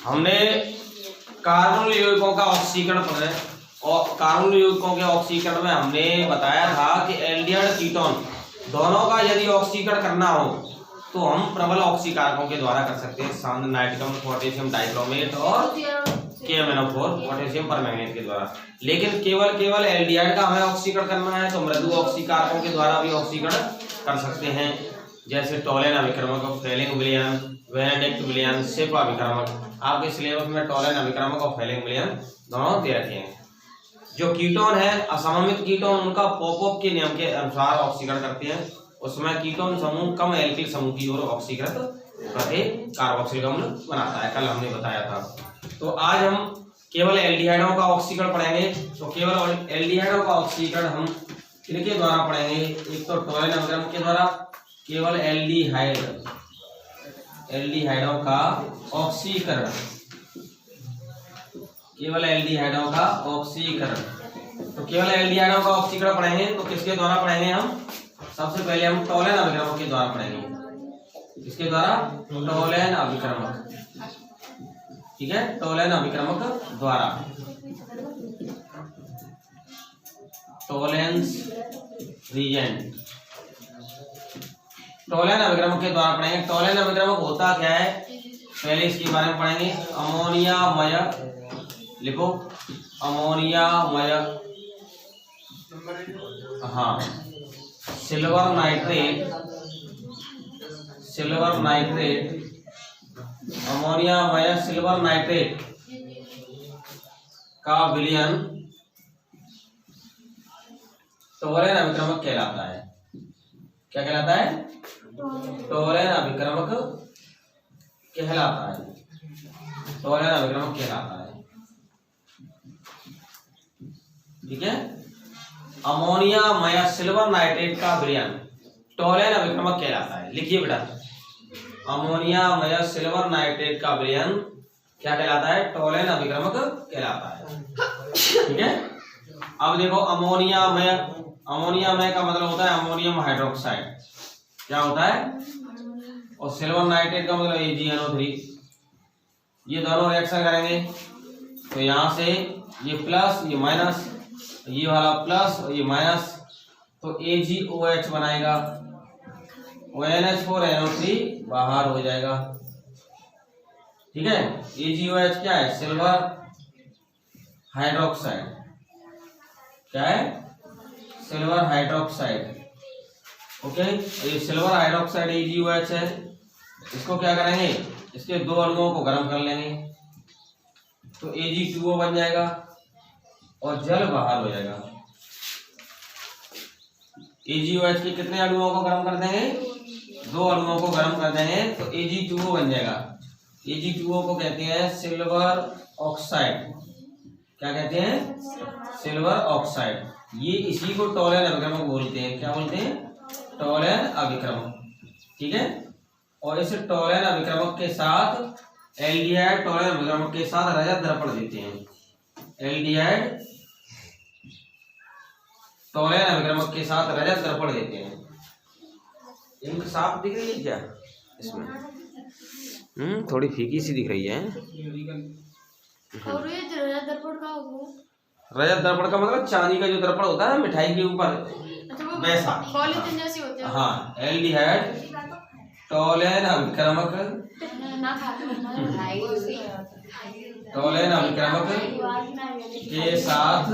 हमने कार्बन यौगिकों का ऑक्सीकरण पढ़ा है और कार्बन यौगिकों के ऑक्सीकरण में हमने बताया था कि एल्डिहाइड कीटोन दोनों का यदि ऑक्सीकरण करना हो तो हम प्रबल ऑक्सीकारकों के द्वारा कर सकते हैं, सांद्र नाइट्रिक अम्ल, पोटेशियम डाइक्रोमेट और KMnO4 पोटेशियम परमैंगनेट के द्वारा। लेकिन केवल एल्डिहाइड का हमें ऑक्सीकरण करना है तो मृदु ऑक्सीकारकों के द्वारा भी ऑक्सीकरण कर सकते हैं, जैसे टोलेन अभिक्रमक, फेलिंग विलयन, बेनेडिक्ट विलयन, सिप अभिक्रमक। आपके सिलेबस में टोलेन अभिक्रमक और फेलिंग विलयन दोनों दे रखे हैं। जो कीटोन है असममित कीटोन, उनका पॉपअप के नियम के अनुसार ऑक्सीकरण करते हैं, उसमें कीटोन समूह कम एल्किल समूह की ओर ऑक्सीकृत करके कार्बोक्सिलिक अम्ल बनाता है, कल हमने बताया था। तो आज हम केवल एल्डिहाइडों का ऑक्सीकरण पढ़ेंगे। तो केवल एल्डिहाइडों का ऑक्सीकरण हम किनके द्वारा पढ़ेंगे? एक तो टोलेन अभिक्रमक के द्वारा, केवल एल्डिहाइडों का ऑक्सीकरण, केवल एल्डिहाइडों का ऑक्सीकरण। तो केवल एल्डिहाइडों का ऑक्सीकरण पढ़ेंगे तो किसके द्वारा पढ़ेंगे हम? सबसे पहले हम टोलेन अभिक्रमक के द्वारा पढ़ेंगे। इसके द्वारा टोलेन अभिक्रमक, ठीक है, टोलेन अभिक्रमक द्वारा, टोलेंस रीजेंट, टोलेन अभिक्रमक के द्वारा पढ़ेंगे। टोलेन अभिक्रमक होता क्या है पहले इसके बारे में पढ़ेंगे। अमोनियामय, लिखो अमोनियामय, हाँ, सिल्वर नाइट्रेट, अमोनियामय सिल्वर नाइट्रेट का विलयन टोलेन अभिक्रमक कहलाता है। क्या कहलाता है? टोलेन अभिक्रमक कहलाता है, टोलेन अभिक्रमक कहलाता है, ठीक है। अमोनियामय सिल्वर नाइट्रेट का विलयन टोलेन अभिक्रमक कहलाता है। लिखिए बेटा, अमोनियामय सिल्वर नाइट्रेट का विलयन क्या कहलाता है? टोलेन अभिक्रमक कहलाता है, ठीक है। अब देखो अमोनियामय, अमोनियामय का मतलब होता है अमोनियम हाइड्रोक्साइड, क्या होता है? और सिल्वर नाइट्रेट का मतलब AgNO3। ये दोनों रिएक्शन करेंगे तो यहां से ये प्लस, ये माइनस, ये वाला प्लस और ये माइनस, तो AgOH बनाएगा, ONH4NO3 बाहर हो जाएगा, ठीक है। AgOH क्या है? सिल्वर हाइड्रोक्साइड, क्या है? Silver hydroxide, okay. ये सिल्वर हाइड्रोक्साइड AgOH है। इसको क्या करेंगे? इसके दो अणुओं को गर्म कर लेंगे तो Ag2O बन जाएगा और जल बाहर हो जाएगा। AgOH के कितने अणुओं को गर्म कर देंगे? दो अणुओं को गर्म कर देंगे तो Ag2O बन जाएगा। Ag2O को कहते हैं सिल्वर ऑक्साइड, क्या कहते हैं? Silver oxide. ये इसी को टोलेन अभिक्रमक बोलते हैं। क्या बोलते हैं? टोलेन अभिक्रमक, ठीक है। और इस टोलेन अभिक्रमक के साथ एल्डिहाइड टोलेन अभिक्रमक के साथ रजत दर्पण देते हैं। एल्डिहाइड टोलेन अभिक्रमक के साथ रजत दर्पण देते हैं। इनका साफ दिख रही है क्या इसमें? थोड़ी फीकी सी दिख रही है। और ये रजत दर्पण का वो, रजत दर्पण का मतलब चांदी का जो दर्पण होता है मिठाई के ऊपर, वैसा पॉलीथिन जैसी होती है। हाँ, एल्डिहाइड टोलेन अभिक्रमक, टोलेन अभिक्रमक के साथ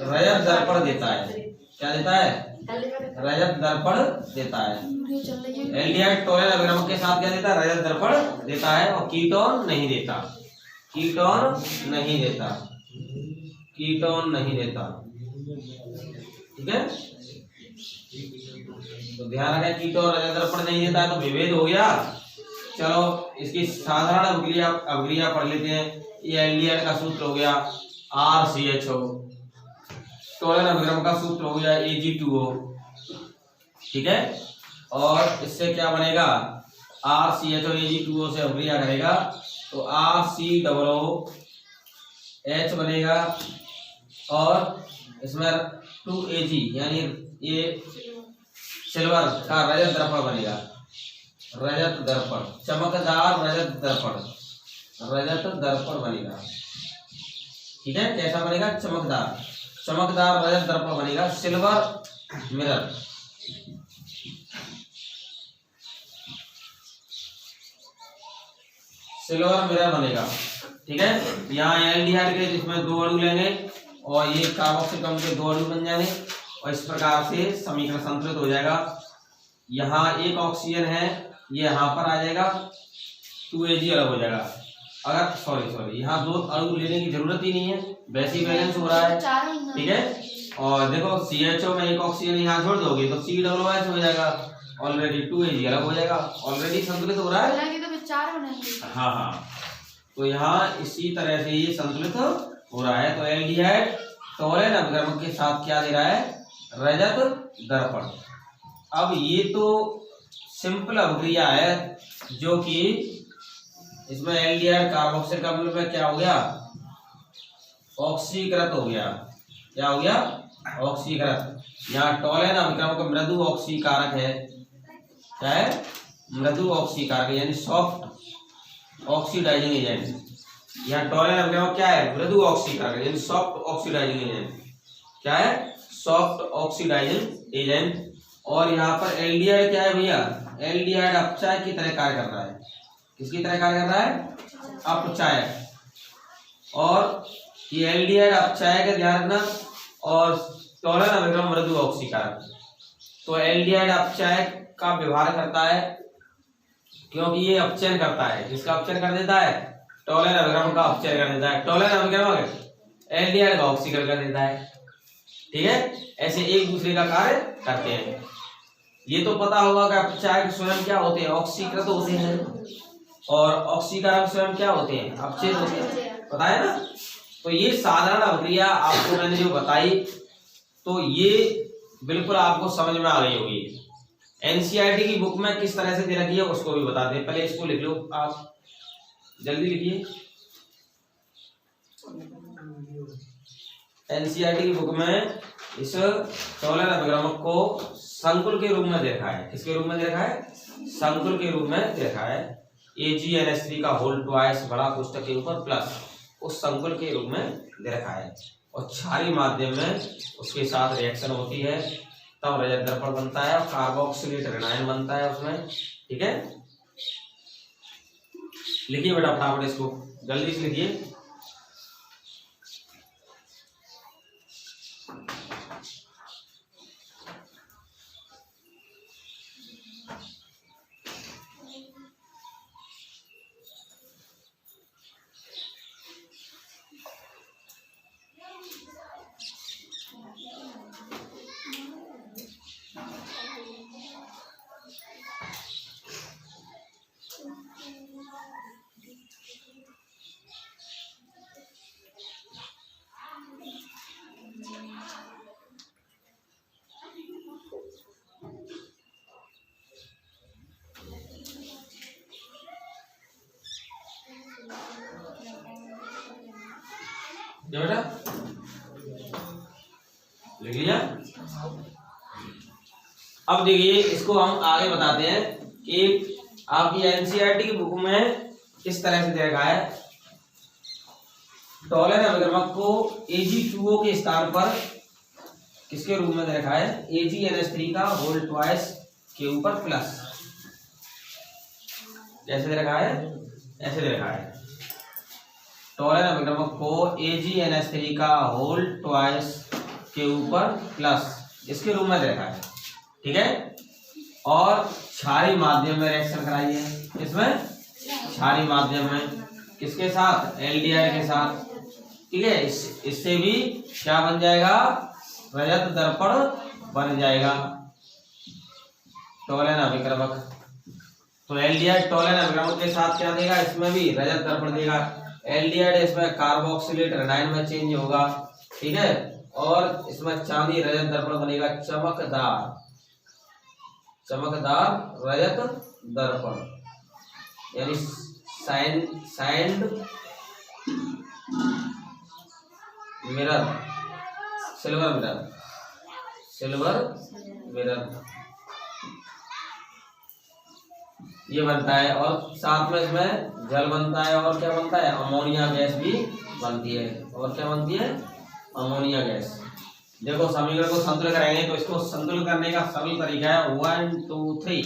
रजत दर्पण देता है। क्या देता है? रजत दर्पण देता है। एल्डिहाइड टोलेन अभिक्रमक के साथ क्या देता है? रजत दर्पण देता है और कीटोन नहीं देता, कीटोन नहीं देता, कीटोन नहीं देता, ठीक है। तो ध्यान रखें, कीटोन रजत दर्पण नहीं देता है तो विभेद हो गया। चलो इसकी साधारण अभिक्रिया पढ़ लेते हैं। ये एल्डिहाइड का सूत्र हो गया RCHO, टोलेन अभिक्रमक का सूत्र हो गया Ag2O, ठीक है। और इससे क्या बनेगा? RCHO Ag2O से अभिक्रिया करेगा तो RCOOH बनेगा और इसमें 2Ag यानी ये सिल्वर का रजत दर्पण बनेगा। रजत दर्पण, चमकदार रजत दर्पण, रजत दर्पण बनेगा। ठीक है, कैसा बनेगा? चमकदार, चमकदार रजत दर्पण बनेगा। सिल्वर मिरर, सिल्वर मिरर बनेगा। ठीक है, यहाँ एल्डिहाइड के जिसमें 2 अणु लेंगे और ये कार्बोक्सिलिक अम्ल के 2 अणु बन जाएंगे और इस प्रकार से समीकरण संतुलित हो जाएगा। यहाँ एक ऑक्सीजन है, ये यहाँ पर आ जाएगा, 2Ag अलग हो जाएगा। अगर सॉरी यहाँ 2 अणु लेने की जरूरत ही नहीं है, वैसे ही बैलेंस हो रहा है। ठीक है, और देखो CHO में एक ऑक्सीजन यहाँ छोड़ दोगे तो COOH हो जाएगा, ऑलरेडी 2Ag अलग हो जाएगा, ऑलरेडी संतुलित हो रहा है। हाँ, तो यहाँ इसी तरह से ये संतुलित हो रहा है। तो एल्डिहाइड टोलेन अभिक्रमक के साथ क्या दे रहा है? रजत दर्पण। अब ये तो सिंपल अभिक्रिया है, जो कि इसमें एल्डिहाइड कार्बोक्सिलिक अम्ल में क्या हो गया? ऑक्सीकृत हो गया। क्या हो गया? ऑक्सीकृत। यहाँ टोलेन अभिक्रमक मृदु ऑक्सीकारक है। क्या है? मृदु ऑक्सीकारक, यानी सॉफ्ट ऑक्सीडाइजिंग एजेंट। यहाँ टोलेन अभिक्रमक क्या है? मृदु ऑक्सीकारक, यानी सॉफ्ट ऑक्सीडाइजिंग एजेंट। क्या है? Soft oxidising agent. और यहाँ पर एल्डिहाइड क्या है भैया? एल्डिहाइड अपचायक की तरह कार्य कर रहा है। किसकी तरह कार्य कर रहा है? अपचायक। और ये एल्डिहाइड अपचायक है, ध्यान रखना। और टोलेन अभिक्रमक मृदु ऑक्सीकारक। तो एल्डिहाइड अपचायक का व्यवहार करता है, क्योंकि ये अपचयन करता है। जिसका अपचयन कर देता है? टोलेन अभिक्रमक का अपचयन कर देता है। टोलेन अभिक्रमक एल्डिहाइड का ऑक्सीकरण कर देता है। ठीक है, ऐसे एक दूसरे का कार्य करते हैं। ये तो पता होगा कि अपचायक स्वयं क्या होते हैं? ऑक्सीकृत होते हैं। और ऑक्सीकारक स्वयं क्या होते हैं? अपचयित होते हैं। पता है ना? तो ये साधारण अभिक्रिया आपको मैंने जो बताई, तो ये बिल्कुल आपको समझ में आ गई होगी। एनसीईआरटी की बुक में किस तरह से दे रखी है उसको भी बता दें। पहले इसको लिख लो, आप जल्दी लिखिए। एनसीईआरटी की बुक में इस टोलेन अभिक्रमक को संकुल के रूप में दे रखा है। किसके रूप में दे रखा है? संकुल के रूप में दे रखा है। AgNH3 का होल ट्वाइस बड़ा कोष्ठक के ऊपर प्लस, उस संकुल के रूप में दे रखा है। और क्षारीय माध्यम में उसके साथ रिएक्शन होती है, तब रजत दर्पण बनता है और कार्बोक्सिलेट ऋणायन बनता है उसमें। ठीक है, लिखिए बेटा फटाफट इसको, जल्दी से लिखिए। बेटा लिख लिया। अब देखिए, इसको हम आगे बताते हैं कि आपकी एनसीईआरटी की बुक में किस तरह से दे रखा है। टोलेन अभिक्रमक को Ag2O के स्थान पर किसके रूप में दे रखा है? AgNH3 का होल ट्वाइस के ऊपर प्लस। जैसे दे रखा है ऐसे दे रखा है। टोलेन अभिक्रमक को AgNH3 का होल ट्वाइस के ऊपर प्लस इसके रूप में दे रखा है। ठीक है, और क्षारीय माध्यम में रिएक्शन कराई है। किसमें? क्षारीय माध्यम में। किसके साथ? एल्डिहाइड के साथ। ठीक है, इससे भी क्या बन जाएगा? रजत दर्पण बन जाएगा टोलेन अभिक्रमक। तो एल्डिहाइड टोलेन अभिक्रमक के साथ क्या देगा? इसमें भी रजत दर्पण देगा। एल्डिहाइड इसमें कार्बोक्सिलेट ऋणायन में चेंज होगा। ठीक है, और इसमें चांदी रजत दर्पण बनेगा, चमकदार रजत दर्पण, यानी सैंड मिरर, सिल्वर मिरर। ये बनता है, और साथ में इसमें जल बनता है, और क्या बनता है, अमोनिया गैस भी बनती है। और क्या बनती है, अमोनिया गैस। देखो समीकरण को संतुलित करेंगे तो इसको संतुलित करने का सरल तरीका है 1 2 3,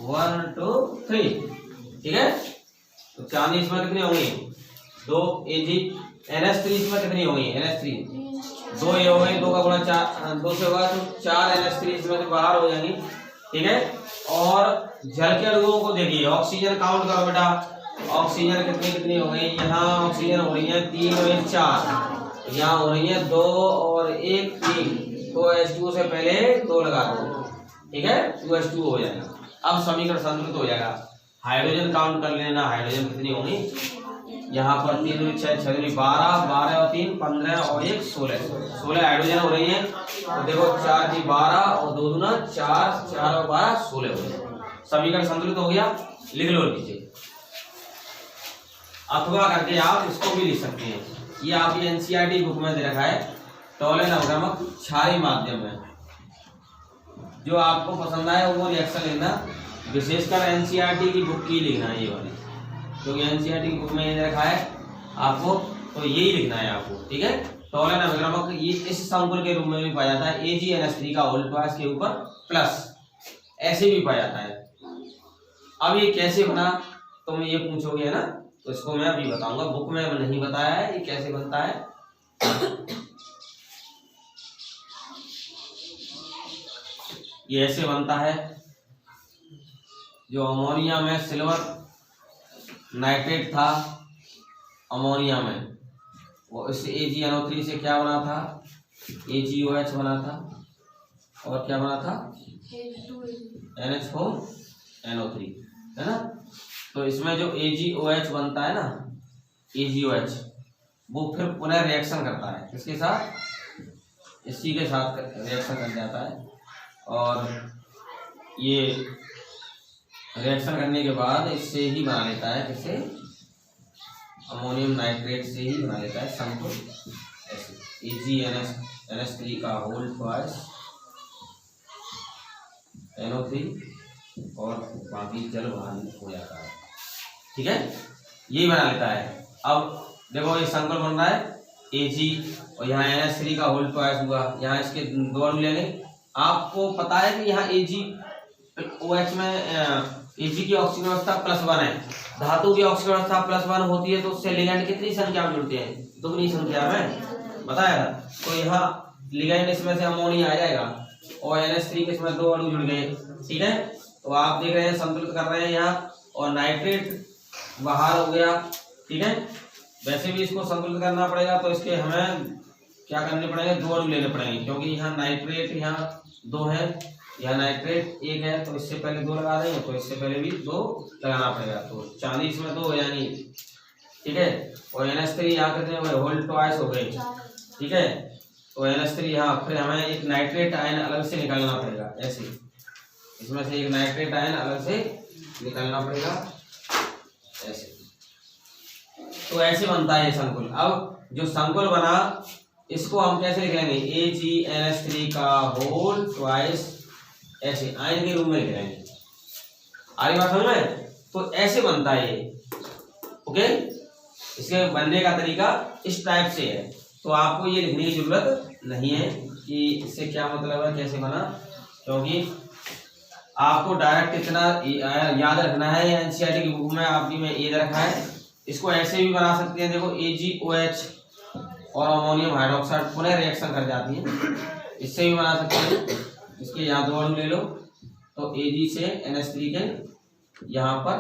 1 2 3, ठीक है। तो चांदी इसमें कितनी होंगी, 2 Ag, NH3 इसमें कितनी होंगी, NH3 2 ये हो गई, 2 का गुणा 4 2 से होगा तो 4 NH3 इसमें से बाहर हो जाएंगी, ठीक है। और जल के अणुओं को देखिए, ऑक्सीजन काउंट करो बेटा, ऑक्सीजन कितनी कितनी हो गई, यहाँ ऑक्सीजन हो रही है 3 और 1 4, यहाँ हो रही है 2 और 1 3, तो H2 से पहले 2 लगा दो, ठीक है, 2H2 हो जाएगा। अब समीकरण संतुलित हो जाएगा। हाइड्रोजन काउंट कर लेना, हाइड्रोजन कितनी होंगी, यहाँ पर 3 और 6 6 12, 12 और 3 15 और 1 16 हाइड्रोजन हो रही है। तो देखो 4 की 12 और 2 दूना 4, 4 और 12 16 हो गए। समीकरण संतुलित हो गया, लिख लो नीचे, अथवा करके आप इसको भी लिख सकते हैं। ये आपकी एनसीईआरटी बुक में दे रखा है, टोलन अवक्रमक क्षारीय माध्यम में। जो आपको पसंद आए वो रिएक्शन लेना, विशेषकर एनसीईआरटी की बुक की लिखना है ये वाली, क्योंकि एनसीईआरटी की बुक में ये रखा है आपको, तो यही लिखना है आपको, ठीक है। टोलन अवक्रमक ये इस संकुल के रूप में भी पाया जाता है, AgNH3 का होल ट्वाइस के ऊपर प्लस, ऐसे भी पाया जाता है। अब ये कैसे बना तुम ये पूछोगे ना, तो इसको मैं अभी बताऊंगा, बुक में नहीं बताया है ये कैसे बनता है। ये ऐसे बनता है, जो अमोनिया में सिल्वर नाइट्रेट था, अमोनिया में वो इस AgNO3 से क्या बना था, AgOH बना था, और क्या बना था, NH4NO3, है ना। तो इसमें जो AgOH बनता है ना, AgOH वो फिर पुनः रिएक्शन करता है, किसके साथ, इसी के साथ रिएक्शन कर जाता है, और ये रिएक्शन करने के बाद इससे ही बना लेता है, किसे, अमोनियम नाइट्रेट से ही बना लेता है संकुल, ऐसे AgNH3 का होल ट्वाइस NO3 और बाकी जल बाहर हो जाता है, ठीक है, यही बना लेता है। अब देखो ये संकुल बन रहा है Ag, और यहाँ NH3 का होल ट्वाइस हुआ, यहाँ इसके 2 अणु लेंगे। आपको पता है कि यहाँ AgOH में Ag की ऑक्सीजन अवस्था +1 है, धातु की ऑक्सीजन अवस्था +1 होती है, तो उससे लिगैंड कितनी संख्या में जुड़ते हैं, दुगनी संख्या में, बताया था। तो यहाँ लिगैंड इसमें से अमोनिया आ जाएगा, और NH3 के इसमें 2 अणु जुड़ गए, ठीक है। तो आप देख रहे हैं संतुलित कर रहे हैं यहाँ, और नाइट्रेट बाहर हो गया, ठीक है। वैसे भी इसको संतुलित करना पड़ेगा, तो इसके हमें क्या करने पड़ेंगे, 2 अणु लेने पड़ेंगे, क्योंकि यहाँ नाइट्रेट यहाँ 2 है, यहाँ नाइट्रेट 1 है, तो इससे पहले 2 लगा देंगे, तो इससे पहले भी 2 लगाना पड़ेगा, तो चांदी इसमें 2 हो जाएंगी, ठीक है। और NH3 यहाँ कितने हो गए, होल ट्वाइस हो गए, ठीक है। तो NH3 यहाँ, फिर हमें एक नाइट्रेट आयन अलग से निकालना पड़ेगा, ऐसे इसमें से एक नाइट्रेट आयन अलग से निकालना पड़ेगा, ऐसे। तो ऐसे बनता है ये संकुल। अब जो संकुल बना इसको हम कैसे लिख लेंगे, AgNH3 का होल ट्वाइस, ऐसे आयन के रूप में लिख लेंगे, आगे बात समझ में। तो ऐसे बनता है ये, ओके। इसके बनने का तरीका इस टाइप से है, तो आपको ये लिखने की जरूरत नहीं है कि इससे क्या मतलब है, कैसे बना, क्योंकि आपको डायरेक्ट इतना याद रखना है। एनसीईआरटी की बुक में आपकी में ये रखा है, इसको ऐसे भी बना सकते हैं। देखो AgOH और अमोनियम हाइड्रोक्साइड पुनः रिएक्शन कर जाती है, इससे भी बना सकते हैं। इसके यहाँ 2 अणु ले लो, तो Ag से NH3 के यहाँ पर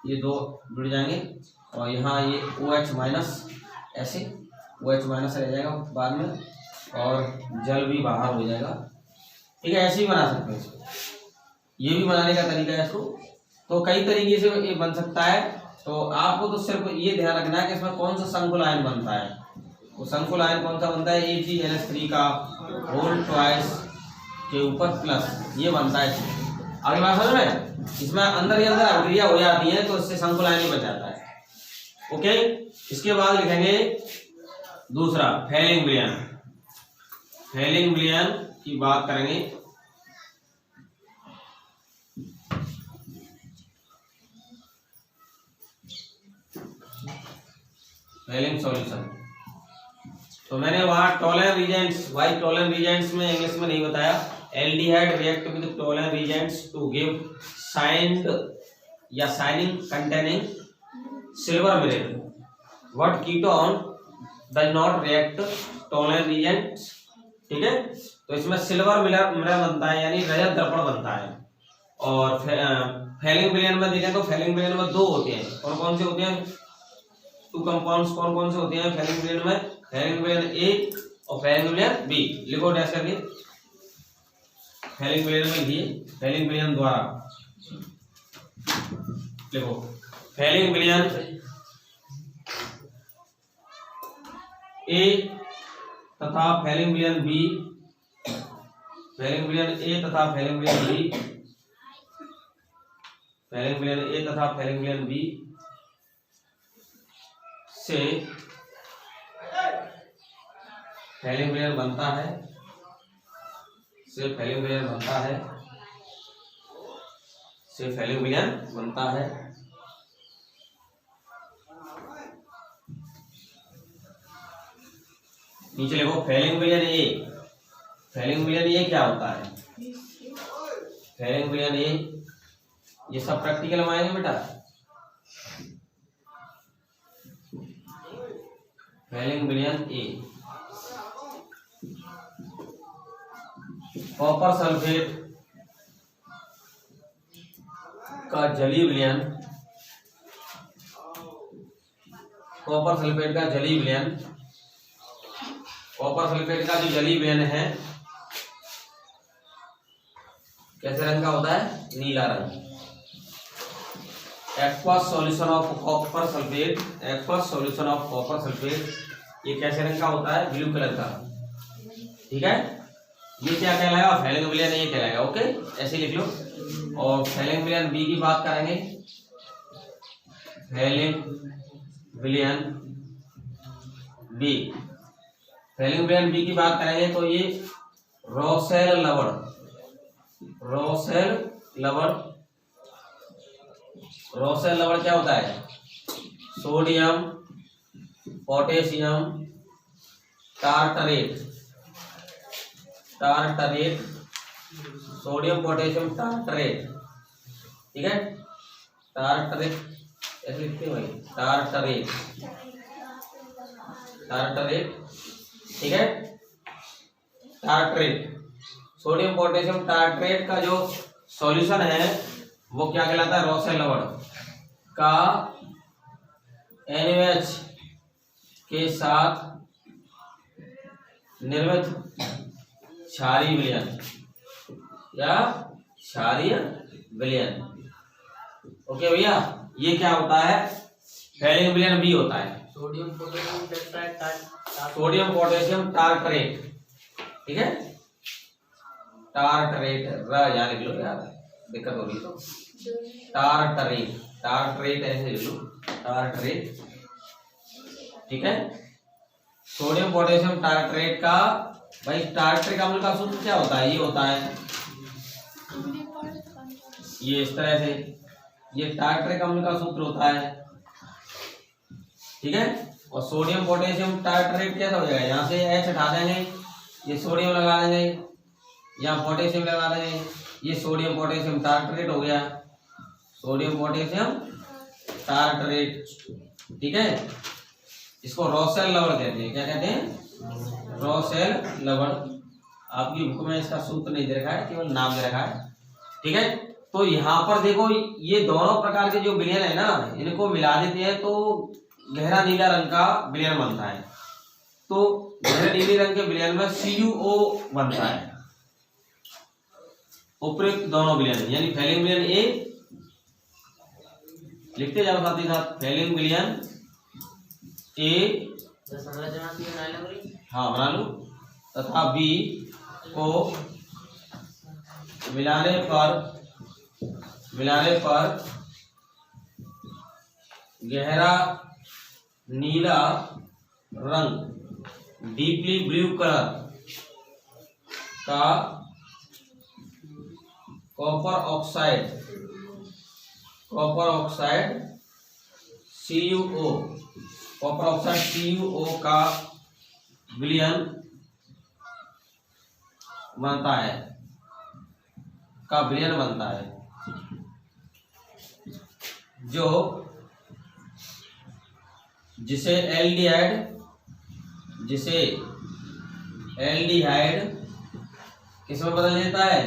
ये 2 जुड़ जाएंगे, और यहाँ ये OH माइनस, ऐसे OH माइनस रह जाएगा बाद में, और जल भी बाहर हो जाएगा, ठीक है। ऐसे ही बना सकते हैं इसको, ये भी बनाने का तरीका है इसको। तो कई तरीके से ये बन सकता है, तो आपको तो सिर्फ ये ध्यान रखना है कि इसमें कौन सा संकुल आयन बनता है। वो संकुल आयन कौन सा बनता है, AgNH3 का होल ट्वाइस के ऊपर प्लस, ये बनता है। अगली बात समझ में, इसमें अंदर ही अंदर अभिक्रिया हो जाती है, तो इससे संकुल आयन बन जाता है, ओके। इसके बाद लिखेंगे दूसरा फैलिंग विलयन। फैलिंग विलयन की बात करेंगे। Fehling solution. तो मैंने वहां Tollens reagents, why Tollens reagents में इंग्लिश में नहीं बताया। Aldehyde react with Tollens reagents to give signed या shining containing silver mineral. What ketone does not react Tollens reagents, ठीक है। तो इसमें सिल्वर मिनरल बनता है, यानी रजत दर्पण बनता है। और फेलिंग विलयन में देखें तो फेलिंग विलयन में दो होते हैं। कौन कौन से होते हैं? टू कंपाउंड्स कौन कौन से होते हैं फेलिंग विलयन में? फेलिंग विलयन ए और फेलिंग विलयन बी। लिखो डैश करके, फेलिंग विलयन में लिखिए, फेलिंग विलयन द्वारा लिखो, फेलिंग विलयन ए तथा फेलिंग विलयन बी, फेलिंग विलयन ए तथा फेलिंग विलयन बी, फेलिंग विलयन ए तथा फेलिंग विलयन बी से फेलिंग विलयन बनता है, से फेलिंग विलयन बनता है, से फेलिंग विलयन बनता है। नीचे लिखो फेलिंग विलयन ए। फेलिंग विलयन ए क्या होता है? फेलिंग विलयन ए, ये सब प्रैक्टिकल में आएंगे बेटा। फेलिंग विलयन ए, कॉपर सल्फेट का जलीय विलयन, कॉपर सल्फेट का जलीय विलयन, कॉपर सल्फेट का जो जलीय विलयन है कैसे रंग का होता है? नीला रंग। Aqueous solution of copper sulphate, aqueous solution of copper sulphate ये कैसे रंग का होता है? ब्लू कलर का, ठीक है। ये क्या कहलाएगा? फेलिंग विलयन ये कहलाएगा, ओके, ऐसे लिख लो। और फेलिंग विलयन बी की बात करेंगे, फेलिंग विलयन बी, फेलिंग विलयन बी की बात करेंगे तो ये रोसेल लवण, रोसेल लवण, रोसेल लवण क्या होता है? Sodium potassium tartrate, tartrate, sodium potassium tartrate, ठीक है। टार्टरेट ऐसे लिखते हैं भाई, टार्टरेट, टार्टरेट, ठीक है। टार्टरेट, सोडियम पोटेशियम टार्टरेट का जो सॉल्यूशन है वो क्या कहलाता है? रोसेल लवण का NaOH के साथ निर्मित क्षारीय विलयन या क्षारीय विलयन, ओके भैया। ये क्या होता है? फेलिंग विलयन बी होता है, सोडियम पोटेशियम टेट्राएट, सोडियम पोटेशियम टार्टरेट, ठीक है। टार्टरेट यहाँ लिख लो यार, दिक्कत हो रही तो टार्टरेट, टार्टरेट ऐसे लिख लो, टार्टरेट, ठीक है। सोडियम पोटेशियम टार्टरेट का भाई टार्टरिक अम्ल का सूत्र क्या होता है? ये होता है ये इस तरह से, ये टार्टरिक अम्ल का सूत्र होता है, ठीक है। और सोडियम पोटेशियम टार्टरेट कैसा हो जाएगा? यहाँ से H हटा देंगे, ये सोडियम लगा देंगे, यहाँ पोटेशियम लगा देंगे, ये सोडियम पोटेशियम टार्टरेट हो गया, सोडियम पोटेशियम टार्टरेट, ठीक है। इसको रोसेल लवण कहते हैं। क्या कहते हैं? रोसेल लवण। आपकी बुक में इसका सूत्र नहीं दे रखा है, केवल नाम दे रखा है, ठीक है। तो यहाँ पर देखो ये दोनों प्रकार के जो विलयन है ना, इनको मिला देते हैं तो गहरा नीला रंग का विलयन बनता है। तो गहरे नीले रंग के विलयन में CuO बनता है। उपयुक्त दोनों विलयन यानी फेलिंग विलयन ए, लिखते जाओ साथ ही साथ, फेलिंग विलयन ए, हाँ बना लो, तथा बी को मिलाने पर गहरा नीला रंग डीपली ब्लू कलर का copper oxide CuO copper oxide CuO का विलयन बनता है, का विलयन बनता है, जो जिसे एल्डिहाइड किसमें बदल देता है,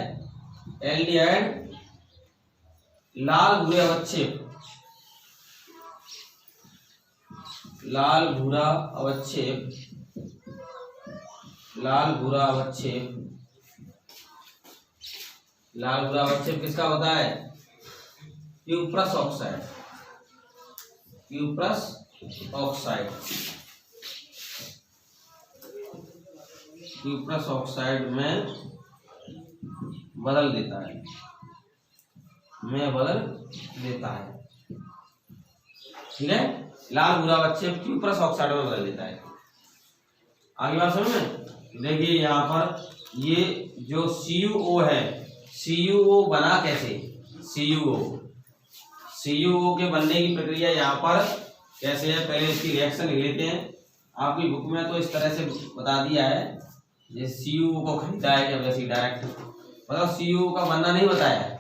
एल्डिहाइड लाल भूरे अवक्षेप, लाल भूरा अवक्षेप किसका होता है, क्यूप्रस ऑक्साइड में बदल देता है, ठीक है। लाल भूरा अवक्षेप क्यूप्रस ऑक्साइड में बदल देता है। आगे बात समझ में, देखिए यहाँ पर ये जो CuO है, CuO बना कैसे, CuO के बनने की प्रक्रिया यहाँ पर कैसे है, पहले इसकी रिएक्शन लिख लेते हैं। आपकी बुक में तो इस तरह से बता दिया है, जैसे CuO को खरीदा है क्या, वैसे डायरेक्ट मतलब CuO का बनना नहीं बताया है,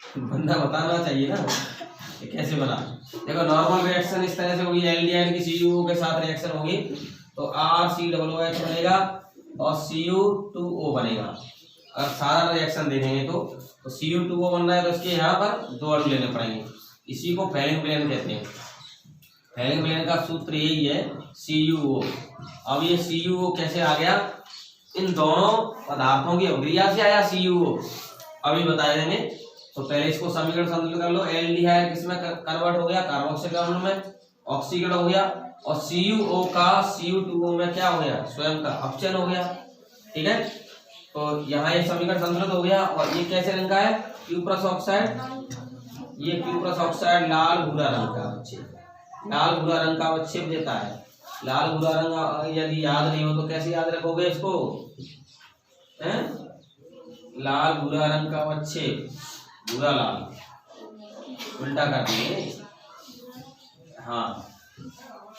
बनना बताना चाहिए ना, ये कैसे बना। देखो नॉर्मल रिएक्शन इस तरह से होगी, एल्डिहाइड की CuO के साथ रिएक्शन होगी तो RCOOH बनेगा और Cu2O बनेगा। अगर सारा रिएक्शन देखेंगे तो Cu2O बन रहा है तो इसके यहाँ पर 2 अणु लेने पड़ेंगे, इसी को फैलिंग विलयन कहते हैं। फैलिंग विलयन का सूत्र यही है CuO। अब ये CuO कैसे आ गया, इन दोनों पदार्थों की अभिक्रिया से आया CuO, अभी बता देंगे। तो पहले इसको समीकरण संतुलित कर लो, एल्डिहाइड किसमें कन्वर्ट हो गया, कार्बोक्सिलिक अम्ल में ऑक्सीकरण हो गया, और CuO का Cu2O में क्या हो गया, स्वयं का अपचयन हो गया, ठीक है। तो यहाँ ये समीकरण संतुलित हो गया। और ये कैसे रंग का है, क्यूप्रस ऑक्साइड, ये क्यूप्रस ऑक्साइड लाल भूरा रंग का अवक्षेप देता है। लाल भूरा रंग यदि याद नहीं हो तो कैसे याद रखोगे इसको, हैं? लाल भूरा रंग का अवक्षेप, भूरा लाल उल्टा कर दिए, हाँ,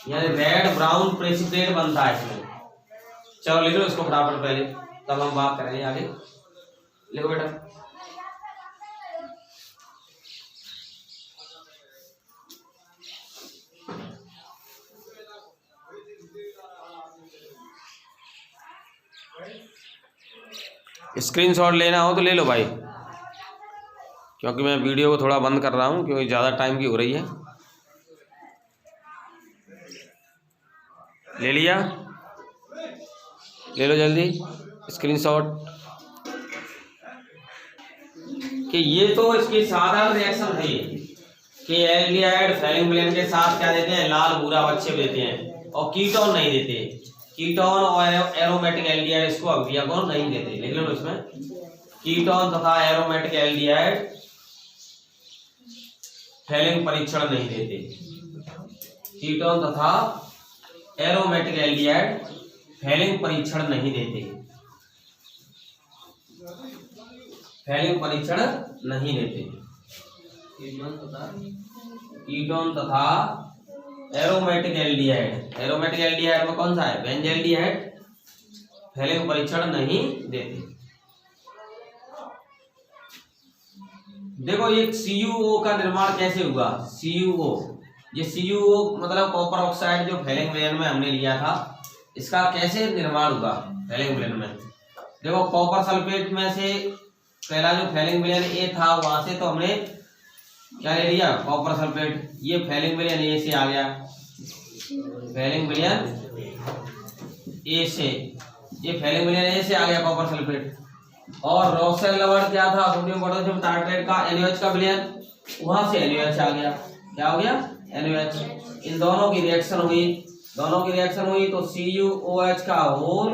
यानी रेड ब्राउन प्रेसिपिटेट बनता है इसमें। चलो लिख लो इसको फटाफट पहले, तब हम बात करेंगे आगे। लिखो बेटा, स्क्रीनशॉट लेना हो तो ले लो भाई, क्योंकि मैं वीडियो को थोड़ा बंद कर रहा हूँ क्योंकि ज़्यादा टाइम की हो रही है। ले लिया, ले लो जल्दी स्क्रीनशॉट। कि ये तो इसकी साधारण रिएक्शन है कि एल्डिहाइड फैलिंग विलयन के साथ क्या देते हैं, लाल भूरा अवक्षेप देते हैं, और कीटोन नहीं देते, कीटोन और एरोमेटिक एल्डिहाइड इसको अभिक्रिया को नहीं देते। लिख लो इसमें, कीटोन तथा एरोमेटिक एल्डिहाइड फैलिंग परीक्षण नहीं देते, कीटोन तथा एरोमेटिक एल्डिहाइड फैलिंग परीक्षण नहीं देते, फैलिंग परीक्षण नहीं देते। कीटोन तथा एरोमेटिक एल्डिहाइड, एरोमेटिक एल्डिहाइड में कौन सा है, बेंजल्डिहाइड, फैलिंग परीक्षण नहीं देते। देखो ये CuO का निर्माण कैसे हुआ, CuO, ये CuO मतलब कॉपर ऑक्साइड जो फैलिंग विलयन में हमने लिया था, इसका कैसे निर्माण हुआ फैलिंग विलयन में। देखो कॉपर सल्फेट में से पहला जो फैलिंग विलयन A था, वहां से तो हमने क्या ले लिया, कॉपर सल्फेट, ये फैलिंग विलयन A से आ गया, फैलिंग विलयन A से, ये फैलिंग विलयन A से आ गया कॉपर सल्फेट। और रोसेल लवण क्या था, सोडियम पोटेशियम टार्ट्रेट का NaOH का विलयन, वहां से NaOH आ गया, क्या हो गया, NaOH। इन दोनों की रिएक्शन हुई, तो CuOH का होल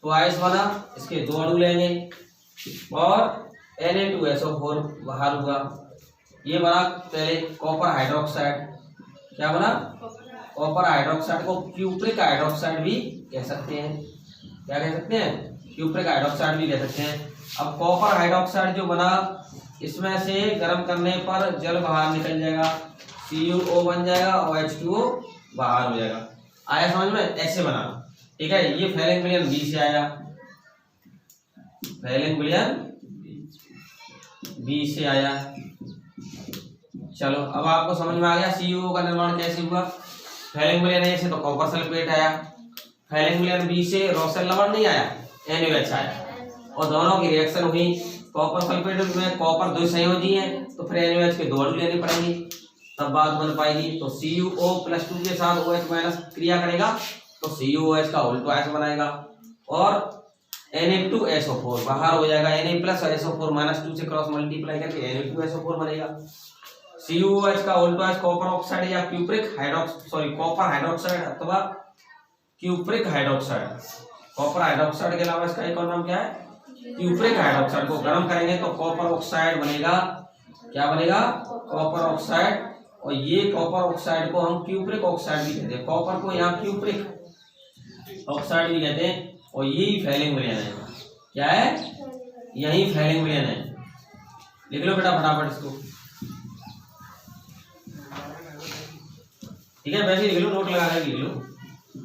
ट्वाइस बना, इसके 2 अणु लेंगे, और Na2SO4 बाहर हुआ। ये बना पहले कॉपर हाइड्रोक्साइड, क्या बना, कॉपर हाइड्रोक्साइड को क्यूप्रिक हाइड्रोक्साइड भी कह सकते हैं, क्या कह सकते हैं, क्यूप्रिक हाइड्रोक्साइड भी कह सकते हैं। अब कॉपर हाइड्रोक्साइड जो बना, इसमें से गर्म करने पर जल बाहर निकल जाएगा, CuO बन जाएगा और H2O बाहर हो जाएगा। आया समझ में? ऐसे बनाना, ठीक है। ये फैलिंग विलयन बी से आया, फैलिंग विलयन बी से आया। चलो अब आपको समझ में आ गया CuO का निर्माण कैसे हुआ। फैलिंग विलयन ए से तो कॉपर सल्फेट आया, फैलिंग विलयन बी से रोसेल लवण नहीं आया, NaOH आया, और दोनों की रिएक्शन हुई। कॉपर सल्फेट में कॉपर दो संयोजी हैं तो फिर NaOH के दो अणु लेने पड़ेंगे, तब बात बन पाएगी। तो CuO+2 के साथ OH- क्रिया करेगा तो CuOH का उल्टा बनाएगा, और Na2SO4 बाहर हो जाएगा, Na+SO4 -2 से क्रॉस मल्टीप्लाई करके Na2SO4 बनेगा। CuOH का उल्टा कॉपर ऑक्साइड या कॉपर हाइड्रोक्साइड अथवा क्यूप्रिक हाइड्रोक्साइड। कॉपर हाइड्रोक्साइड के अलावा इसका एक और नाम क्या है? क्यूप्रिक हाइड्रोक्साइड को गर्म करेंगे तो कॉपर ऑक्साइड बनेगा। क्या बनेगा? Copper oxide. और ये कॉपर ऑक्साइड को हम क्यूप्रिक ऑक्साइड भी कहते हैं, कॉपर को यहाँ क्यूप्रिक ऑक्साइड भी कहते हैं। और यही फैलिंग विलयन है। क्या है? यही फैलिंग विलयन है। लिख लो बेटा फटाफट इसको, ठीक है। वैसे लिख लो, नोट लगा कर लिख लो,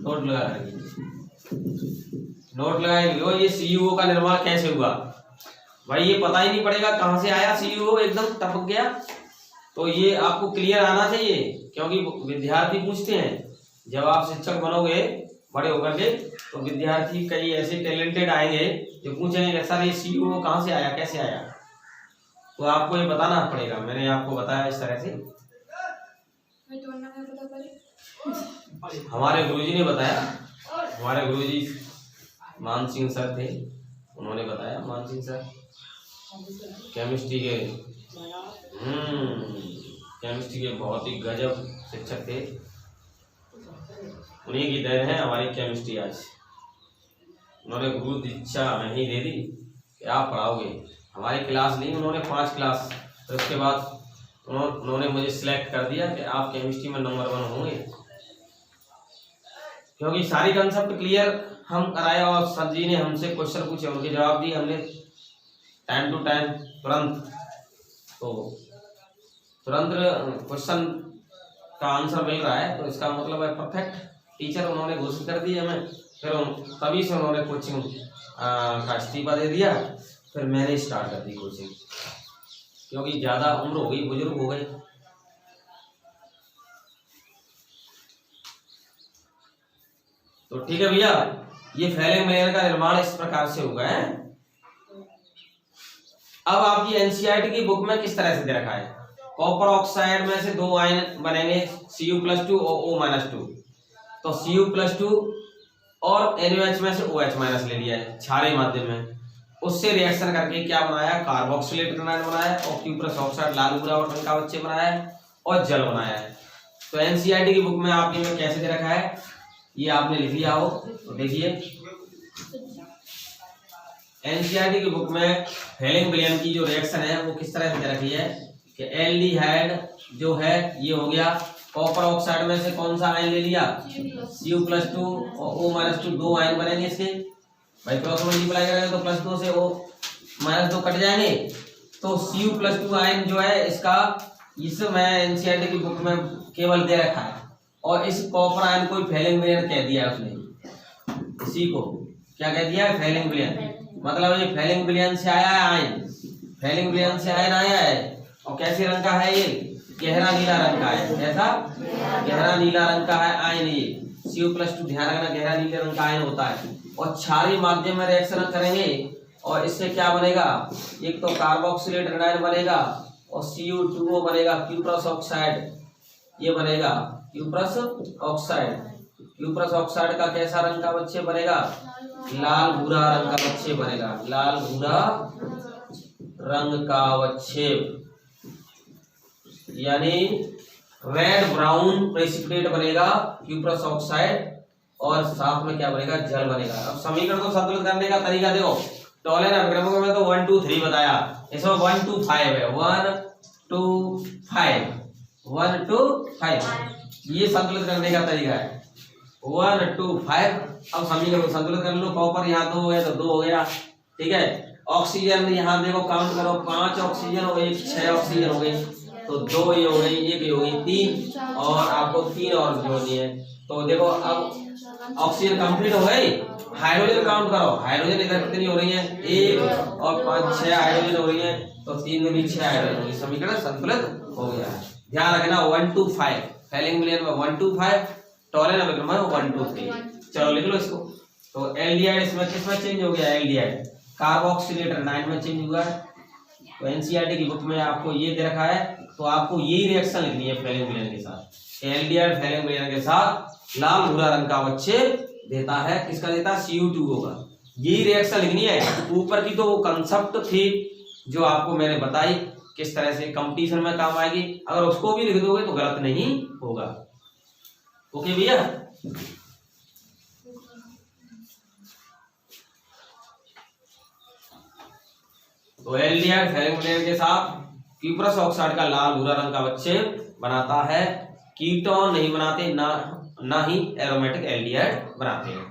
नोट लगा कर लिख लो। ये CuO का निर्माण कैसे हुआ भाई, ये पता ही नहीं पड़ेगा कहां से आया CuO, एकदम टपक गया। तो ये आपको क्लियर आना चाहिए, क्योंकि विद्यार्थी पूछते हैं जब आप शिक्षक बनोगे बड़े होकर के, तो विद्यार्थी कई ऐसे टैलेंटेड आएंगे जो पूछेंगे सर ये CuO कहां से आया, कैसे आया। तो आपको ये बताना पड़ेगा। मैंने आपको बताया इस तरह से, हमारे गुरुजी ने बताया। हमारे गुरुजी मान सिंह सर थे, उन्होंने बताया। मान सिंह सर केमिस्ट्री के बहुत ही गजब शिक्षक थे। उन्हीं की देन है हमारी केमिस्ट्री आज। उन्होंने गुरु दीक्षा में ही दे दी कि आप पढ़ाओगे। हमारी क्लास नहीं, उन्होंने 5 क्लास, फिर उसके बाद उन्होंने मुझे सिलेक्ट कर दिया कि आप केमिस्ट्री में नंबर 1 होंगे, क्योंकि सारी कंसेप्ट क्लियर हम कराए और सर जी ने हमसे क्वेश्चन पूछे, उनके जवाब दिए हमने टाइम टू टाइम, तुरंत। तो तुरंत क्वेश्चन का आंसर मिल रहा है, तो इसका मतलब है परफेक्ट टीचर उन्होंने घोषित कर दी हमें। फिर तभी से उन्होंने कोचिंग का इस्तीफा दे दिया, फिर मैंने स्टार्ट कर दी कोचिंग, क्योंकि ज़्यादा उम्र हो गई, बुजुर्ग हो गए। तो ठीक है भैया, ये फैलिंग विलयन का निर्माण इस प्रकार से हुआ है। अब आपकी NCERT की बुक में किस तरह से दे रखा है, कॉपर ऑक्साइड में से 2 आयन बनेंगे Cu+2 और O-2। तो Cu+2 और NaOH में से OH- ले लिया है क्षारीय माध्यम में, उससे रिएक्शन करके क्या बनाया, कार्बोक्सिलेट एनायन बनाया, और Q+ ऑक्साइड लाल भूरा बटन का बच्चे बनाया है और जल बनाया है। तो NCERT की बुक में आपके में कैसे दे रखा है, ये आपने लिख लिया हो तो देखिए। NCERT की बुक में फैलिंग विलयन की जो रिएक्शन है वो किस तरह से दे रखी है कि एल्डिहाइड जो है ये हो गया, कॉपर ऑक्साइड में से कौन सा आयन ले लिया, Cu+2 और O-2, 2 आयन बनेंगे इसके। भाई क्रॉस मल्टीप्लाई करेंगे तो +2 से O-2 कट जाएंगे। तो Cu+2 आयन जो है इसका, इसमें NCERT की बुक में केवल दे रखा है, और इस कॉपर आयन को फैलिंग विलयन कह दिया उसने। इसी को क्या कह दिया, फैलिंग विलयन। मतलब ये फैलिंग विलयन से आया है आयन, फैलिंग विलयन से आयन आया है। और कैसे रंग का है ये, गहरा नीला रंग का है। कैसा, गहरा नीला रंग का है आयन ये। Cu+2 ध्यान रखना, गहरा नीले रंग का आयन होता है। और क्षारीय माध्यम में रिएक्शन करेंगे और इससे क्या बनेगा, एक तो कार्बोक्सिलेट एनायन बनेगा और Cu2O बनेगा, Q+ ऑक्साइड ये बनेगा, Q+ ऑक्साइड। Q+ ऑक्साइड का कैसा रंग का बच्चे बनेगा, लाल भूरा रंग का बच्चे बनेगा, लाल भूरा रंग का अवक्षेप, यानी रेड ब्राउन प्रेसिपिटेट बनेगा Q+ ऑक्साइड, और साथ में क्या बनेगा, जल बनेगा। अब समीकरण को संतुलित करने का तरीका देखो, टॉलेन अभिक्रमक में तो 1 2 3 बताया, इसमें 1 2 5 है, 1 2 5 1 2 5, ये संतुलित करने का तरीका है 1 2 5। अब समीकरण को संतुलित कर लो, कॉपर यहाँ 2 है तो 2 हो गया, ठीक है। ऑक्सीजन यहाँ देखो काउंट करो, 5 ऑक्सीजन और 1 6 ऑक्सीजन हो गए, तो 2 ये हो गई, 1 ये हो गई, 3 और आपको 3 और जोड़नी है। तो देखो अब ऑक्सीजन कंप्लीट हो गई। हाइड्रोजन काउंट करो, हाइड्रोजन इधर कितनी हो रही है, 1 और 5 6 हाइड्रोजन हो रही है, तो 3 दूनी 6 हाइड्रोजन होगी। समीकरण संतुलित हो गया है। ध्यान रखना 1 to 5 फैलिंग मिलियन में 1 to 5 टॉलन में 1 to 3। चलो लिख लो इसको। तो एल्डिहाइड इसमें किसमें चेंज हो गया, एल्डिहाइड कार्बोक्सिलेटर 9 में चेंज हुआ है। तो एनसीईआरटी की बुक में आपको ये दे रखा है, तो आपको यही रिएक्शन लिखनी है फैलिंग मिलियन के साथ। एल्डिहाइड फैलिंग मिलियन के साथ लाल भूरा रंग का अवच्छेद देता है, किसका देता है, CO2 होगा। यही रिएक्शन लिखनी है। ऊपर की तो वो कंसेप्ट थी जो आपको मैंने बताई किस तरह से कंपटीशन में काम आएगी, अगर उसको भी लिख दोगे तो गलत नहीं होगा। ओके भैया। तो एल्डिहाइड फैलिंग मिलियन के साथ क्यूप्रस ऑक्साइड का लाल भूरा रंग का अवच्छेद बनाता है। कीटोन नहीं बनाते, ना ही एरोमेटिक एल्डिहाइड बनाते हैं।